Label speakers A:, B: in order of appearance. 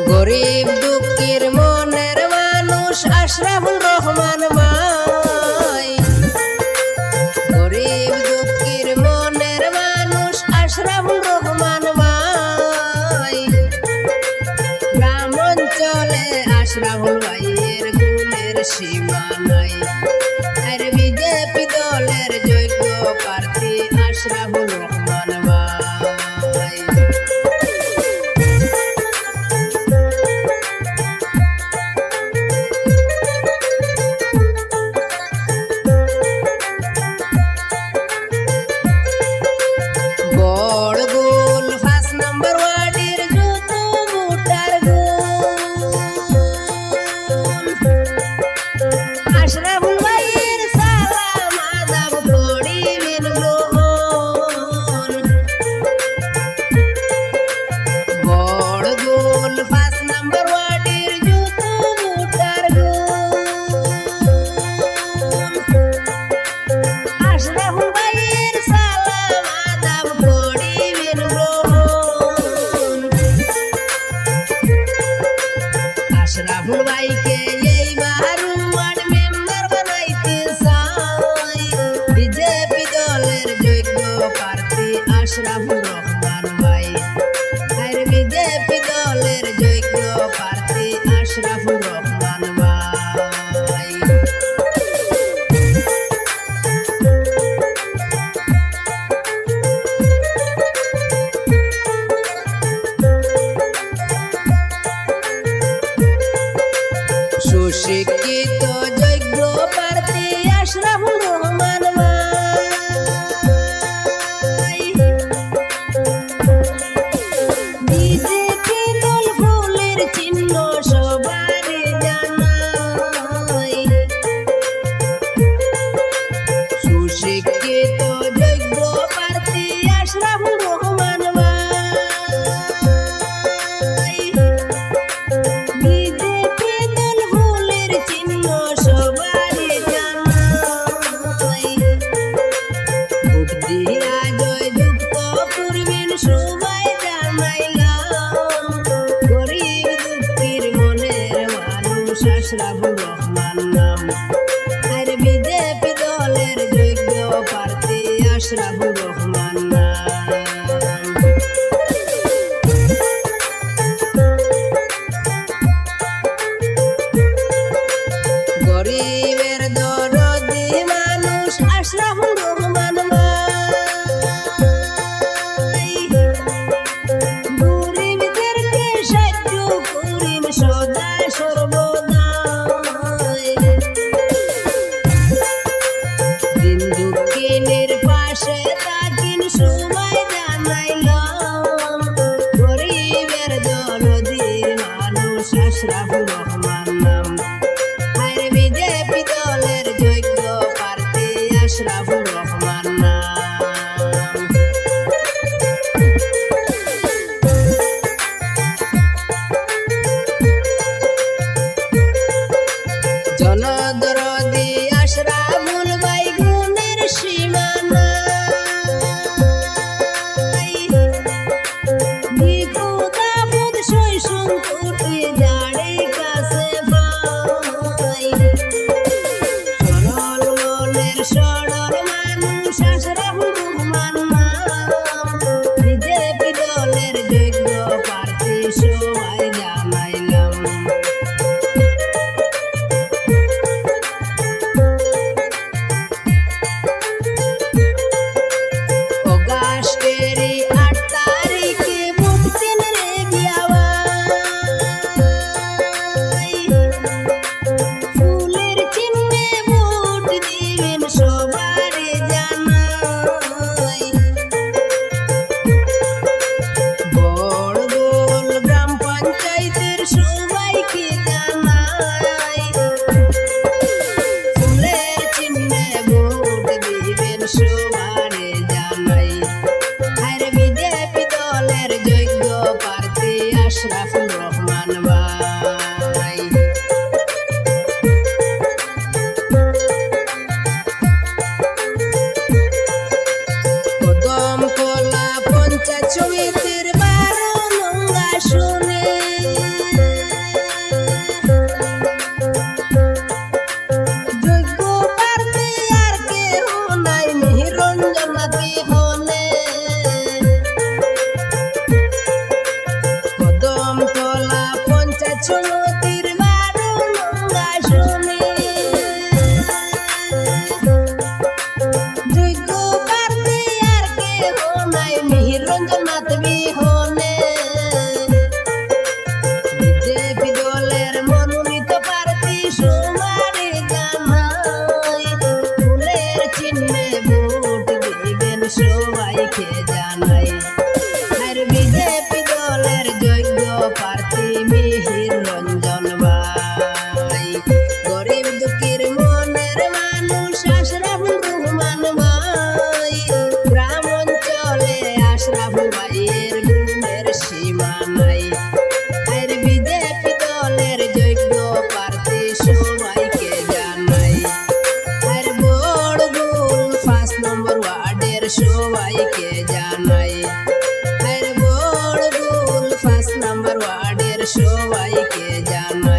A: গরিব দুঃখীর মনের মানুষ আশরাফুল রহমান ভাই। গরিব দুঃখীর মনের মানুষ আশরাফুল রহমান ভাই। গ্রাম অঞ্চলে আশরাফুল ভাইয়ের গুণের সীমা নাই। আর বিজেপি দলের যোগ্য প্রার্থী আশরাফুল রহমান ভাই। বড়গুল ৫ নম্বর ওয়ার্ডের যত ভোটার আশরাফুল ভাইয়ের সালাম আদাব করিবেন গ্রহণ। বড়গুল ৫ নম্বর ওয়ার্ডের যত ভোটার আশরাফুল ভাইয়ের সালাম আদাব করিবেন গ্রহণ। আশরাফুল ভাইকে এইবার ওয়ার্ড মেম্বার বানাইতে চাই বিজেপি দলের যোগ্য প্রার্থী আশরাফুল রহমান ভাই। আর বিজেপি দলের যোগ্য প্রার্থী আশরাফুল রহমান ভাই। সুশিক্ষিত যোগ্য প্রার্থী আশরাফুল রহমান ভাই। বিজেপি দল ফুলের চিহ্ন সবারই জানাই। সুশিক্ষিত যোগ্য প্রার্থী আশরাফুল রহমান ভাই। বিজেপি দল ফুলের চিহ্ন সবারই জানাই। ভোট দিয়া জয়যুক্ত করবেন সবাই জানাইলাম। গরিব দুঃখীর মনের মানুষ আশরাফুল রহমান নাম। আর বিজেপি দলের যোগ্য প্রার্থী আশরাফুল রহমান নাম। গরিবের দরদি মানুষ আশরাফুল রহমান ভাই। গরিবদেরকে সাহায্য করিন সদা সর্বদাই। দিন দুঃখিনীর পাশে থাকিন সবাই জানাইলাম। গরিবের দরদি মানুষ আশরাফুল রহমান নাম। আর বিজেপি দলের যোগ্য প্রার্থী আশরাফুল রহমান নাম। জনদরদি আশরাফুল ভাই গুণের সীমা নাই। বিপদ আপদ সই সংকটে যারে কাছে পাই। সরল মনের সরল মানুষ আশরাফুল রহমান নাম। বিজেপি দলের যোগ্য প্রার্থী সবাই জানাইলাম। অগাস্টের ৮ তারিখে ভোট দিন রে বিয়াবাই। ফুলের চিহ্নে ভোট দিবেন সবারই জানাই। বড়গুল গ্রাম পঞ্চায়েতের সবাইকে জানাই। ফুলের চিহ্নে ভোট দিবেন সবারই জানাই। আর বিজেপি দলের যোগ্য প্রার্থী আশরাফুল রহমান ভাই। কদমকলা পঞ্চায়েত সমিতির ১২ নং আসনে যোগ্য প্রার্থী মিহির রঞ্জন ভাই, গরিব দুঃখীর মনের মানুষ আশরাফুল রহমান ভাই, গ্রাম অঞ্চলে আশরাফুল ভাইয়ের গুণের সীমা নাই। আর বিজেপি দলের যোগ্য প্রার্থী সবাইকে জানাই। আর বড়গুল 5 নম্বর ওয়ার্ডের সবাইকে জানাই। আর বড়গুল 5 নম্বর ওয়ার্ডের সবাইকে জানাই।